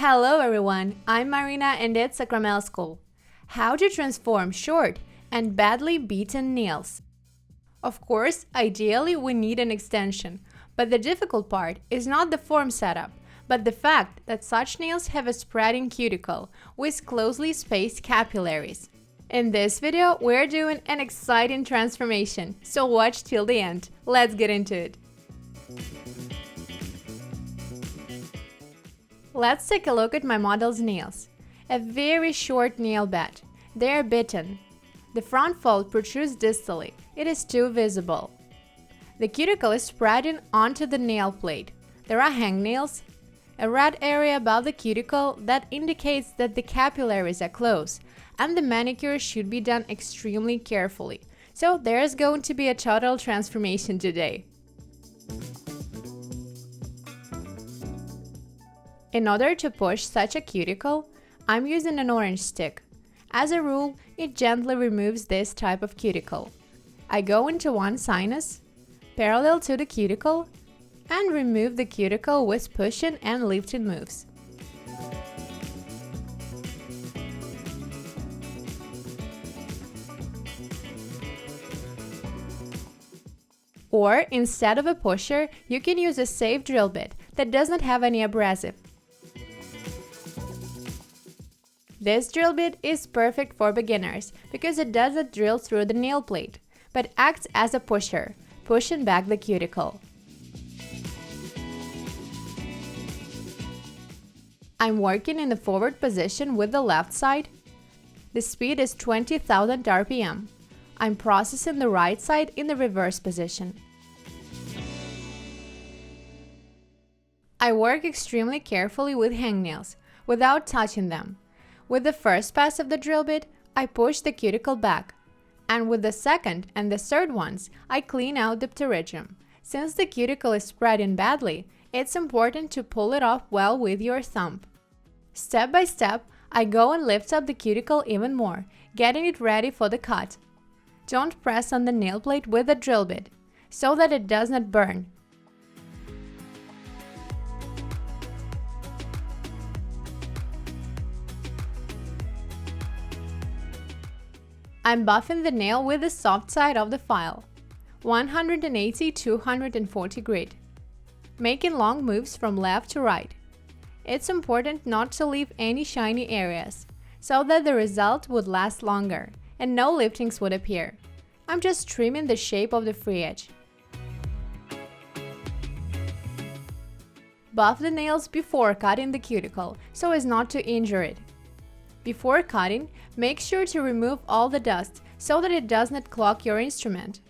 Hello everyone, I'm Marina and it's Sakramel School. How to transform short and badly beaten nails. Of course, ideally we need an extension, but the difficult part is not the form setup, but the fact that such nails have a spreading cuticle with closely spaced capillaries. In this video, we're doing an exciting transformation, so watch till the end. Let's get into it. Let's take a look at my model's nails. A very short nail bed. They are bitten. The front fold protrudes distally. It is too visible. The cuticle is spreading onto the nail plate. There are hangnails, a red area above the cuticle that indicates that the capillaries are close, and the manicure should be done extremely carefully. So there's going to be a total transformation today. In order to push such a cuticle, I'm using an orange stick. As a rule, it gently removes this type of cuticle. I go into one sinus, parallel to the cuticle, and remove the cuticle with pushing and lifting moves. Or, instead of a pusher, you can use a safe drill bit that does not have any abrasive. This drill bit is perfect for beginners because it doesn't drill through the nail plate, but acts as a pusher, pushing back the cuticle. I'm working in the forward position with the left side. The speed is 20,000 RPM. I'm processing the right side in the reverse position. I work extremely carefully with hangnails, without touching them. With the first pass of the drill bit, I push the cuticle back, and with the second and the third ones, I clean out the pterygium. Since the cuticle is spreading badly, it's important to pull it off well with your thumb. Step by step, I go and lift up the cuticle even more, getting it ready for the cut. Don't press on the nail plate with the drill bit, so that it does not burn. I'm buffing the nail with the soft side of the file, 180-240 grit, making long moves from left to right. It's important not to leave any shiny areas, so that the result would last longer and no liftings would appear. I'm just trimming the shape of the free edge. Buff the nails before cutting the cuticle, so as not to injure it. Before cutting, make sure to remove all the dust so that it does not clog your instrument.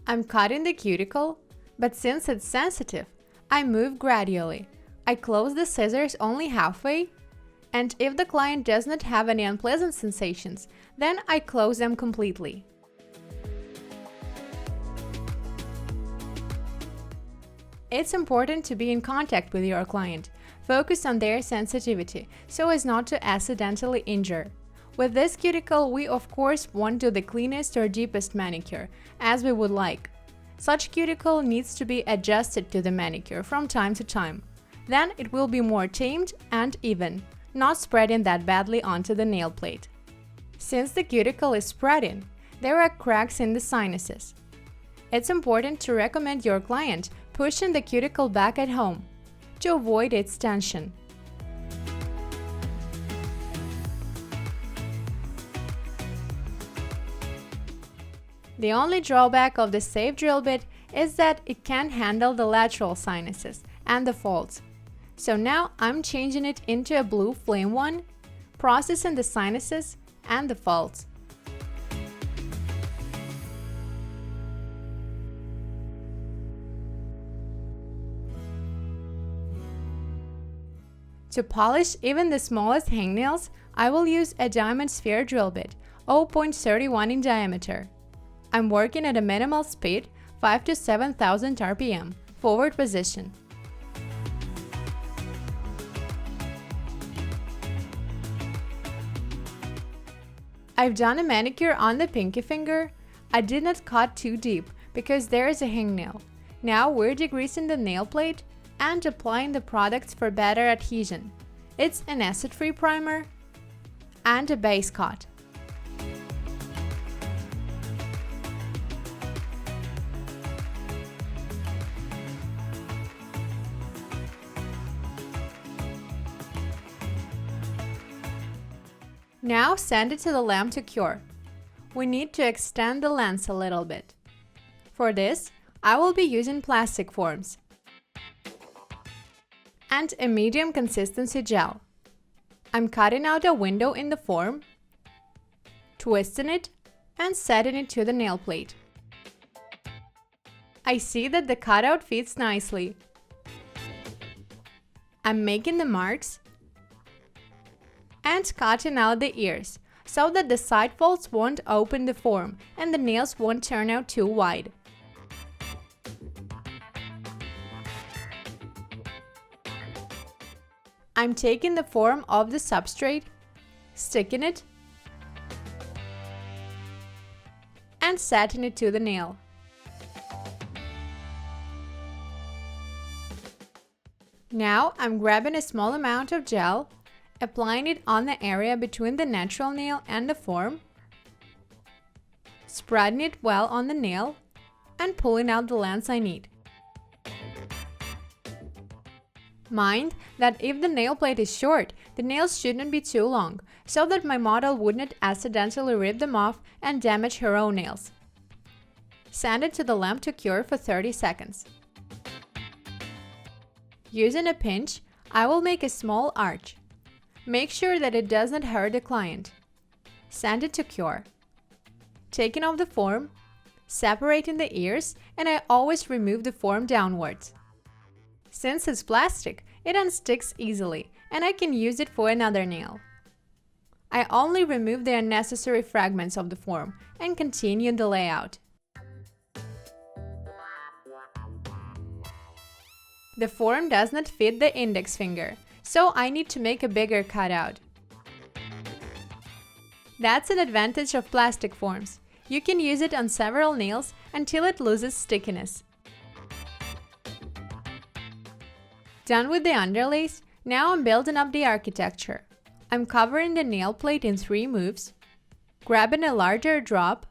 I'm cutting the cuticle, but since it's sensitive, I move gradually. I close the scissors only halfway, and if the client does not have any unpleasant sensations, then I close them completely. It's important to be in contact with your client. Focus on their sensitivity, so as not to accidentally injure. With this cuticle, we of course won't do the cleanest or deepest manicure, as we would like. Such cuticle needs to be adjusted to the manicure from time to time. Then it will be more tamed and even, not spreading that badly onto the nail plate. Since the cuticle is spreading, there are cracks in the sinuses. It's important to recommend your client pushing the cuticle back at home to avoid its tension. The only drawback of the safe drill bit is that it can't handle the lateral sinuses and the folds. So now I'm changing it into a blue flame one, processing the sinuses and the folds. To polish even the smallest hangnails, I will use a diamond sphere drill bit, 0.31 in diameter. I'm working at a minimal speed, 5 to 7,000 RPM, forward position. I've done a manicure on the pinky finger. I did not cut too deep because there is a hangnail. Now we're degreasing the nail plate and applying the products for better adhesion. It's an acid-free primer and a base coat. Now send it to the lamp to cure. We need to extend the lens a little bit. For this, I will be using plastic forms and a medium consistency gel. I'm cutting out a window in the form, twisting it, and setting it to the nail plate. I see that the cutout fits nicely. I'm making the marks and cutting out the ears so that the side folds won't open the form and the nails won't turn out too wide. I'm taking the form of the substrate, sticking it, and setting it to the nail. Now I'm grabbing a small amount of gel, applying it on the area between the natural nail and the form, spreading it well on the nail, and pulling out the lens I need. Mind that if the nail plate is short, the nails shouldn't be too long, so that my model wouldn't accidentally rip them off and damage her own nails. Send it to the lamp to cure for 30 seconds. Using a pinch, I will make a small arch. Make sure that it doesn't hurt the client. Send it to cure. Taking off the form, separating the ears, and I always remove the form downwards. Since it's plastic, it unsticks easily, and I can use it for another nail. I only remove the unnecessary fragments of the form and continue the layout. The form does not fit the index finger, so I need to make a bigger cutout. That's an advantage of plastic forms. You can use it on several nails until it loses stickiness. Done with the underlays, now I'm building up the architecture. I'm covering the nail plate in 3 moves, grabbing a larger drop.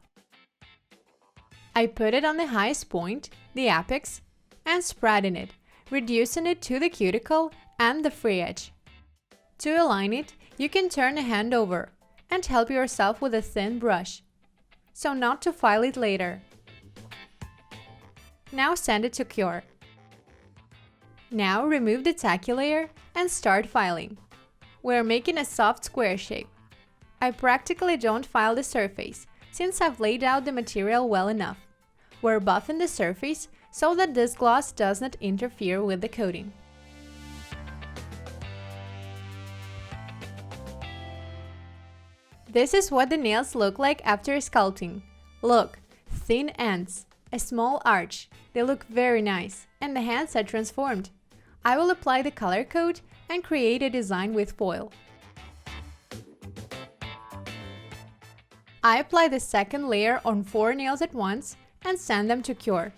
I put it on the highest point, the apex, and spreading it, reducing it to the cuticle and the free edge. To align it, you can turn the hand over and help yourself with a thin brush, so not to file it later. Now send it to cure. Now remove the tacky layer and start filing. We're making a soft square shape. I practically don't file the surface, since I've laid out the material well enough. We're buffing the surface so that this gloss does not interfere with the coating. This is what the nails look like after sculpting. Look, thin ends, a small arch. They look very nice, and the hands are transformed. I will apply the color coat and create a design with foil. I apply the second layer on 4 nails at once and send them to cure.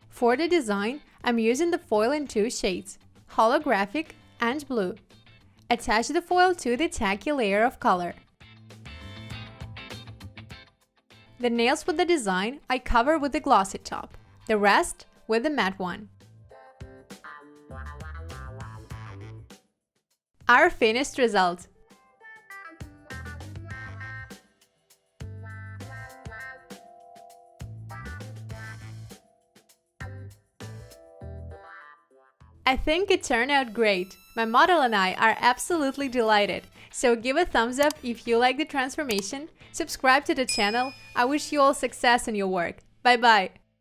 For the design, I'm using the foil in 2 shades, Holographic and Blue. Attach the foil to the tacky layer of color. The nails with the design I cover with the glossy top, the rest with the matte one. Our finished result. I think it turned out great. My model and I are absolutely delighted. So give a thumbs up if you like the transformation, subscribe to the channel. I wish you all success in your work. Bye bye!